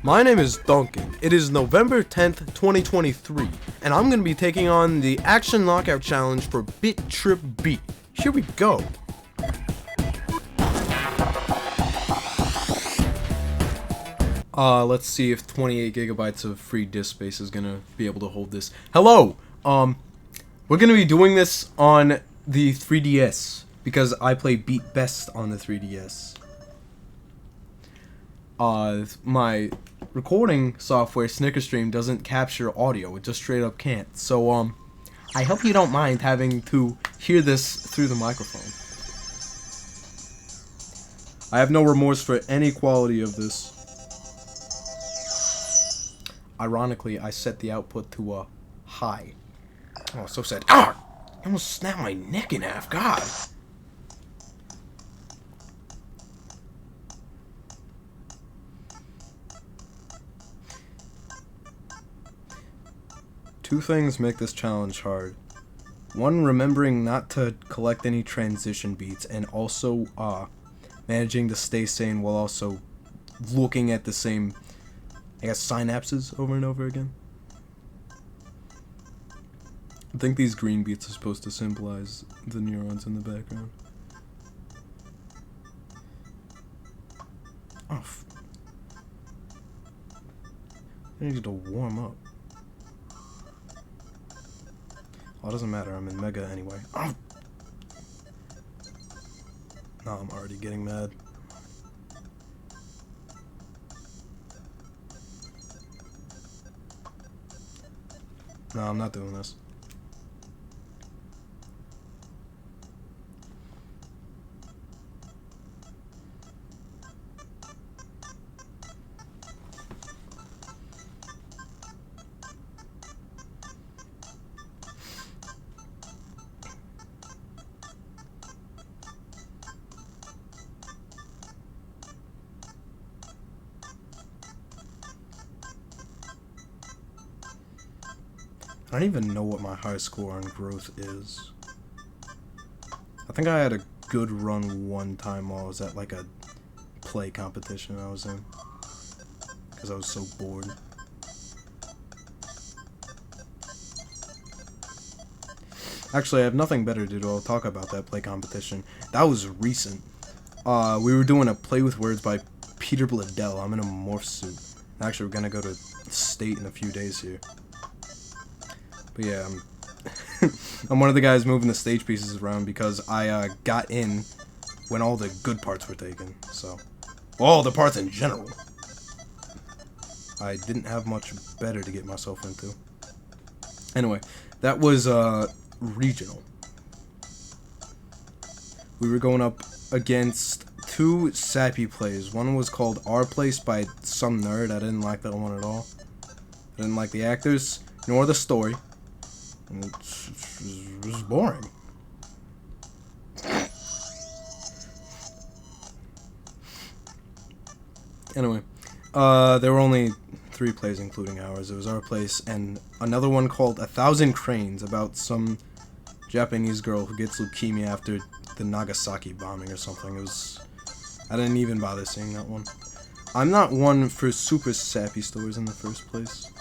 My name is Duncan. It is November 10th, 2023, and I'm going to be taking on the Action Lockout Challenge for Bit.Trip Beat. Here we go. Let's see if 28 gigabytes of free disk space is going to be able to hold this. Hello! We're going to be doing this on the 3DS, because I play Beat best on the 3DS. My recording software, SnickerStream, doesn't capture audio. It just straight up can't. So, I hope you don't mind having to hear this through the microphone. I have no remorse for any quality of this. Ironically, I set the output to a high. Oh, so sad. Ah! I almost snapped my neck in half. God. Two things make this challenge hard. One, remembering not to collect any transition beats, and also managing to stay sane while also looking at the same, I guess, synapses over and over again. I think these green beats are supposed to symbolize the neurons in the background. Oh, I need to warm up. Oh, it doesn't matter, I'm in Mega anyway. Oh. No, I'm already getting mad. No, I'm not doing this. I don't even know what my high score on growth is. I think I had a good run one time while I was at like a play competition I was in, because I was so bored. Actually, I have nothing better to do. I'll talk about that play competition. That was recent. We were doing a play with words by Peter Bladell. I'm in a morph suit. Actually, we're gonna go to state in a few days here. But yeah, I'm one of the guys moving the stage pieces around because I got in when all the good parts were taken. So, all the parts in general. I didn't have much better to get myself into. Anyway, that was regional. We were going up against two sappy plays. One was called Our Place by some nerd. I didn't like that one at all. I didn't like the actors, nor the story. And it was boring. Anyway, there were only 3 plays including ours. It was Our Place and another one called 1,000 Cranes about some Japanese girl who gets leukemia after the Nagasaki bombing or something. I didn't even bother seeing that one. I'm not one for super sappy stories in the first place.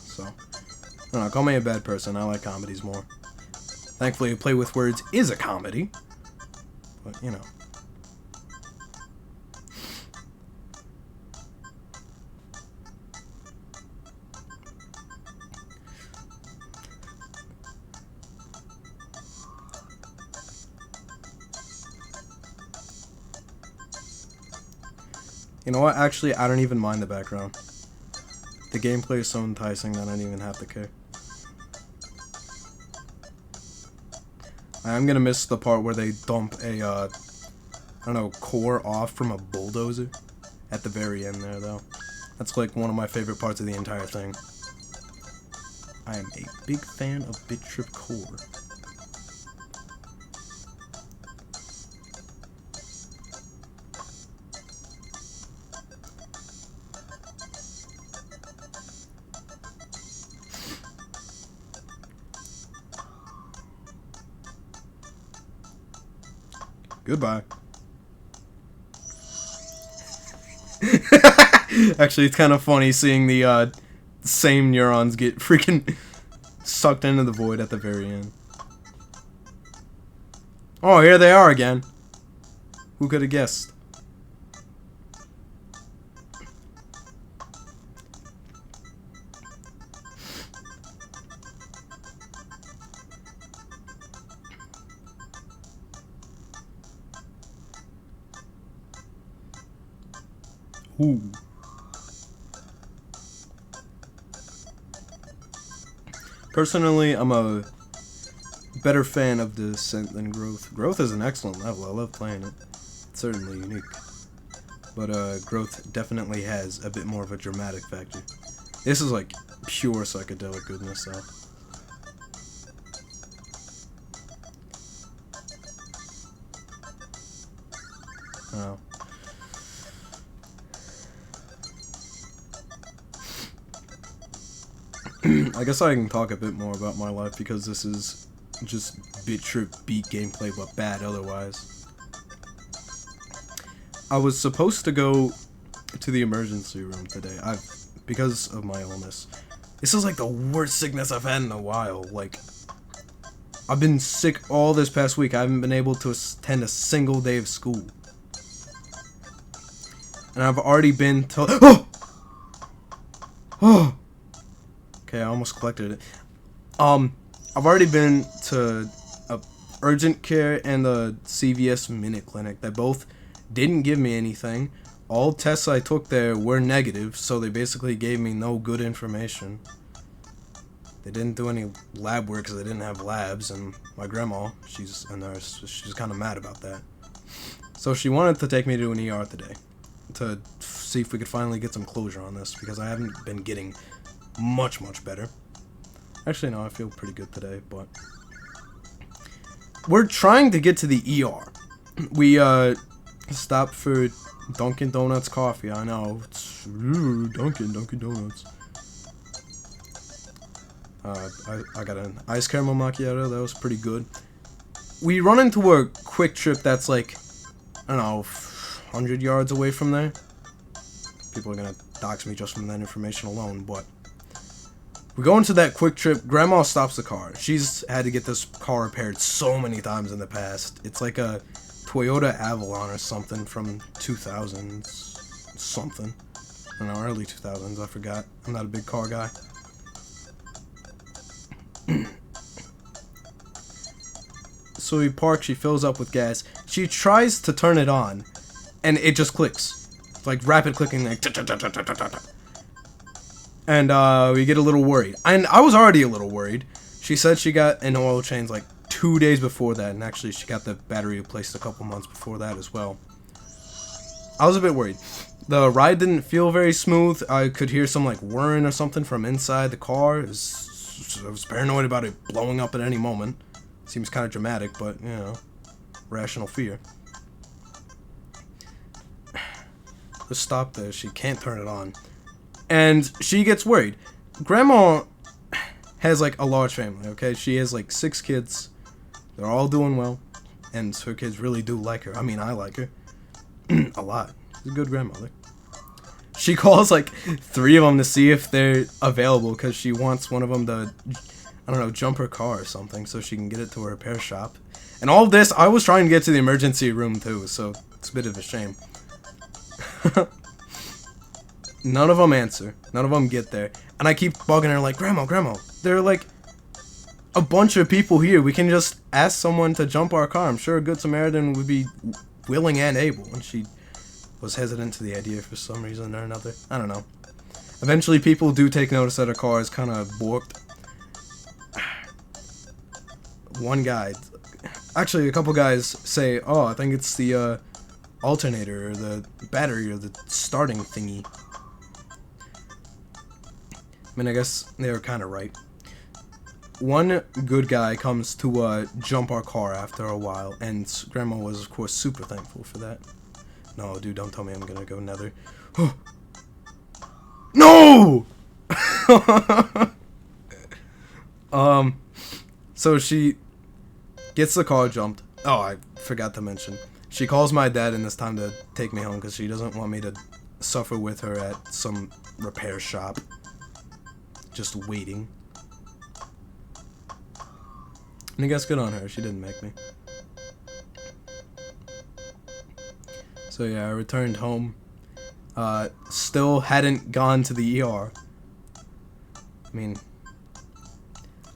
So, I don't know, call me a bad person. I like comedies more. Thankfully, Play with Words is a comedy. But, you know. You know what? Actually, I don't even mind the background. The gameplay is so enticing that I don't even have to care. I'm gonna miss the part where they dump a, I don't know, core off from a bulldozer at the very end there, though. That's like one of my favorite parts of the entire thing. I am a big fan of Bit.Trip core. Goodbye. Actually, it's kind of funny seeing the same neurons get freaking sucked into the void at the very end. Oh, here they are again. Who could have guessed? Ooh. Personally, I'm a better fan of Descent than Growth. Growth is an excellent level. I love playing it. It's certainly unique. But Growth definitely has a bit more of a dramatic factor. This is like pure psychedelic goodness, though. Oh. I guess I can talk a bit more about my life because this is just Bit.Trip beat gameplay but bad otherwise. I was supposed to go to the emergency room today. Because of my illness. This is like the worst sickness I've had in a while. Like, I've been sick all this past week. I haven't been able to attend a single day of school. And I've already been told. Oh! Okay, I almost collected it. I've already been to a urgent care and a CVS Minute Clinic that both didn't give me anything. All tests I took there were negative, so they basically gave me no good information. They didn't do any lab work because they didn't have labs, and my grandma, she's a nurse, so she's kind of mad about that. So she wanted to take me to an ER today to see if we could finally get some closure on this, because I haven't been getting much better. Actually, no, I feel pretty good today, but we're trying to get to the ER. We stopped for Dunkin' Donuts coffee. I know, it's Dunkin' Donuts. I got an ice caramel macchiato. That was pretty good. We run into a Quick Trip that's like, I don't know, 100 yards away from there. People are gonna dox me just from that information alone, but we go into that Quick Trip. Grandma stops the car. She's had to get this car repaired so many times in the past. It's like a Toyota Avalon or something from 2000s something. I don't know, early 2000s, I forgot. I'm not a big car guy. So we park, she fills up with gas. She tries to turn it on, and it just clicks. It's like rapid clicking, like and we get a little worried. And I was already a little worried. She said she got an oil change like 2 days before that, and actually she got the battery replaced a couple months before that as well. I was a bit worried. The ride didn't feel very smooth. I could hear some like whirring or something from inside the car. I was paranoid about it blowing up at any moment. Seems kind of dramatic, but, you know, rational fear. Just stop there. She can't turn it on. And she gets worried. Grandma has, like, a large family, okay? She has, like, 6 kids. They're all doing well. And her kids really do like her. I mean, I like her. A lot. She's a good grandmother. She calls, like, 3 of them to see if they're available because she wants one of them to, I don't know, jump her car or something so she can get it to a repair shop. And all of this, I was trying to get to the emergency room too, so it's a bit of a shame. None of them answer. None of them get there. And I keep bugging her like, Grandma, there are like a bunch of people here. We can just ask someone to jump our car. I'm sure a good Samaritan would be willing and able. And she was hesitant to the idea for some reason or another. I don't know. Eventually people do take notice that her car is kind of borked. One guy, actually a couple guys say, oh, I think it's the alternator or the battery or the starting thingy. I mean, I guess they were kind of right. One good guy comes to jump our car after a while, and Grandma was, of course, super thankful for that. No, dude, don't tell me I'm gonna go nether. No! So she gets the car jumped. Oh, I forgot to mention. She calls my dad in this time to take me home because she doesn't want me to suffer with her at some repair shop, just waiting. And I guess good on her, she didn't make me. So yeah, I returned home. Still hadn't gone to the ER. I mean,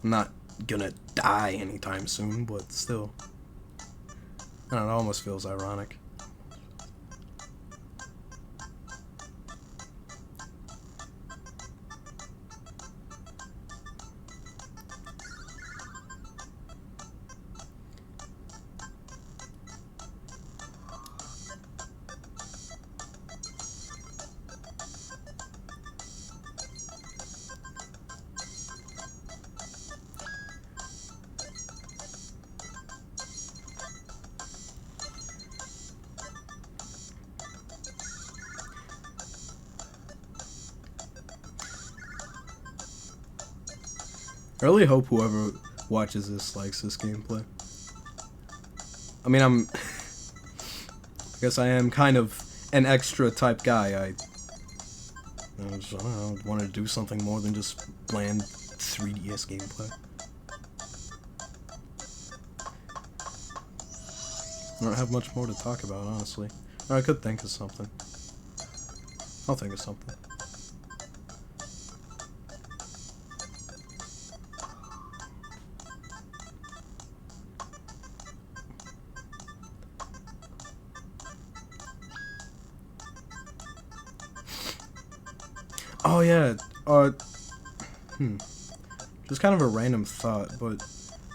I'm not gonna die anytime soon, but still. I don't know, it almost feels ironic. I really hope whoever watches this likes this gameplay. I mean, I guess I am kind of an extra type guy. I don't know, want to do something more than just bland 3DS gameplay. I don't have much more to talk about, honestly. Or I could think of something. I'll think of something. Oh yeah, just kind of a random thought, but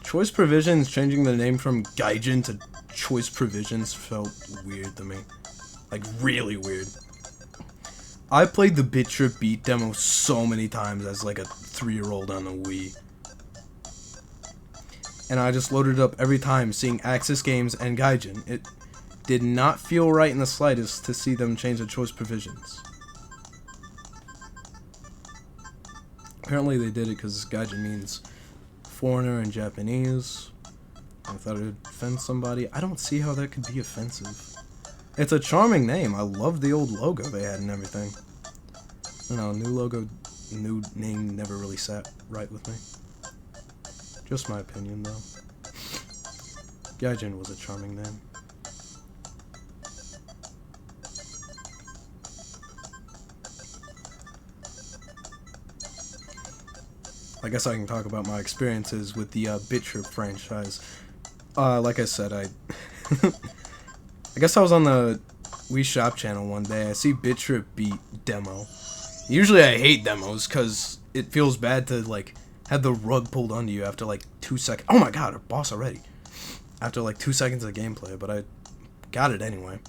Choice Provisions changing the name from Gaijin to Choice Provisions felt weird to me. Like, really weird. I played the Bit.Trip beat demo so many times as like a 3-year-old on the Wii. And I just loaded it up every time seeing Axis Games and Gaijin. It did not feel right in the slightest to see them change the Choice Provisions. Apparently they did it because Gaijin means foreigner in Japanese. I thought it would offend somebody. I don't see how that could be offensive. It's a charming name. I love the old logo they had and everything. I don't know, new logo, new name never really sat right with me. Just my opinion, though. Gaijin was a charming name. I guess I can talk about my experiences with the Bit.Trip franchise. Like I said, I guess I was on the Wii Shop channel one day. I see Bit.Trip beat demo. Usually I hate demos because it feels bad to like have the rug pulled onto you after like 2 seconds. Oh my god, a boss already. After like 2 seconds of gameplay, but I got it anyway.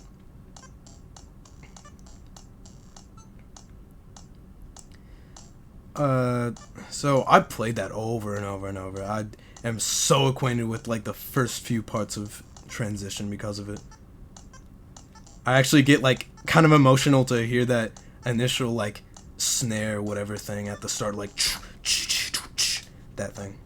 So I played that over and over and over. I am so acquainted with like the first few parts of Transition because of it. I actually get like kind of emotional to hear that initial like snare whatever thing at the start, like that thing.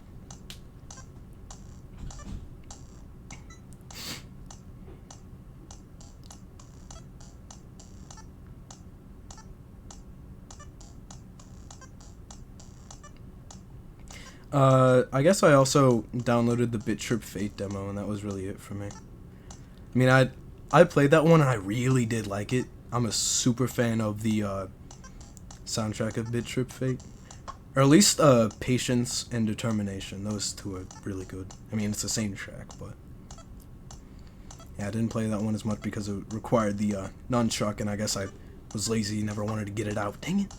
I guess I also downloaded the Bit.Trip Fate demo, and that was really it for me. I mean, I played that one, and I really did like it. I'm a super fan of the soundtrack of Bit.Trip Fate. Or at least Patience and Determination. Those two are really good. I mean, it's the same track, but... yeah, I didn't play that one as much because it required the nunchuck, and I guess I was lazy, never wanted to get it out. Dang it.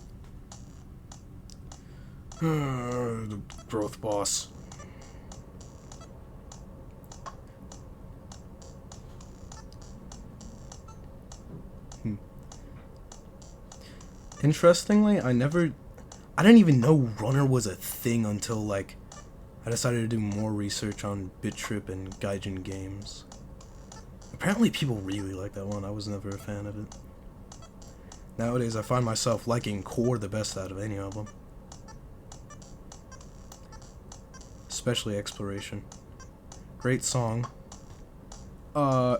The growth boss. Interestingly, I didn't even know Runner was a thing until, like, I decided to do more research on Bit.Trip and Gaijin games. Apparently people really like that one. I was never a fan of it. Nowadays, I find myself liking Core the best out of any of them. Especially Exploration. Great song. I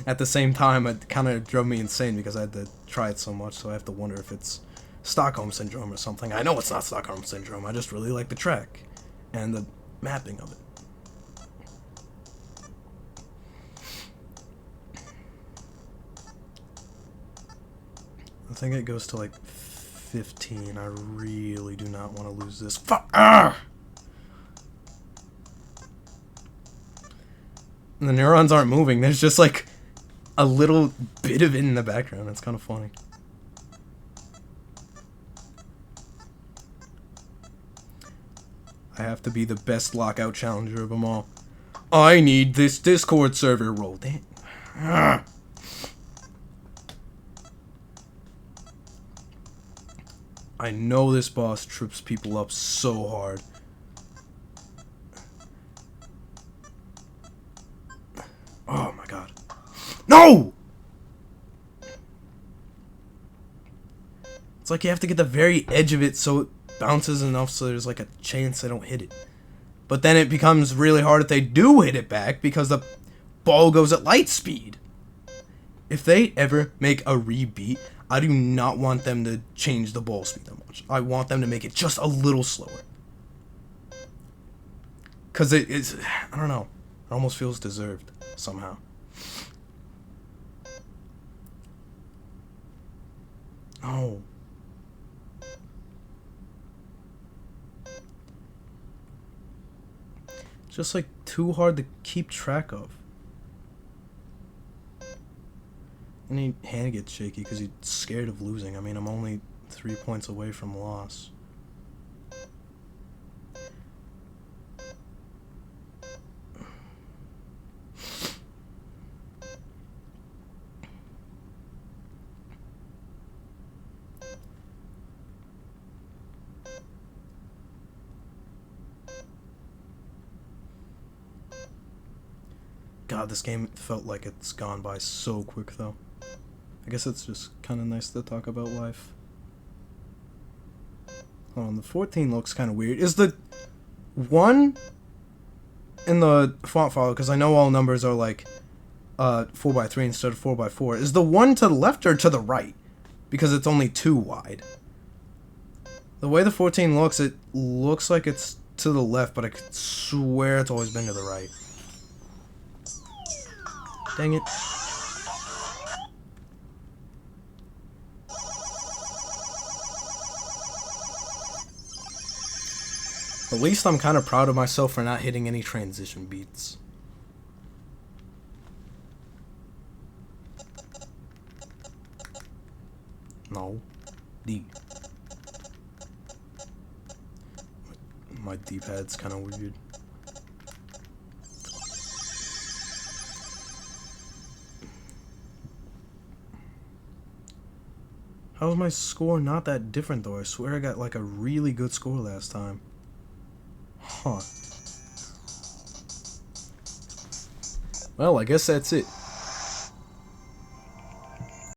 at the same time, it kind of drove me insane because I had to try it so much, so I have to wonder if it's Stockholm Syndrome or something. I know it's not Stockholm Syndrome, I just really like the track and the mapping of it. I think it goes to like 15. I really do not want to lose this. Fuck! Ah! And the neurons aren't moving. There's just like a little bit of it in the background. It's kind of funny. I have to be the best lockout challenger of them all. I need this Discord server role. Damn. Ah. I know this boss trips people up so hard. Oh my god. No! It's like you have to get the very edge of it so it bounces enough so there's like a chance they don't hit it. But then it becomes really hard if they do hit it back because the ball goes at light speed. If they ever make a rebeat, I do not want them to change the ball speed that much. I want them to make it just a little slower. Because it is, I don't know, it almost feels deserved somehow. Oh. It's just like too hard to keep track of. And your hand gets shaky because you're scared of losing. I mean, I'm only 3 points away from loss. God, this game felt like it's gone by so quick, though. I guess it's just kind of nice to talk about life. Hold on, the 14 looks kind of weird. Is the 1 in the font file, because I know all numbers are like 4x3 instead of 4x4, is the 1 to the left or to the right? Because it's only 2 wide. The way the 14 looks, it looks like it's to the left, but I could swear it's always been to the right. Dang it. At least I'm kind of proud of myself for not hitting any transition beats. No. D. My D-pad's kind of weird. How is my score not that different though? I swear I got like a really good score last time. Huh. Well, I guess that's it.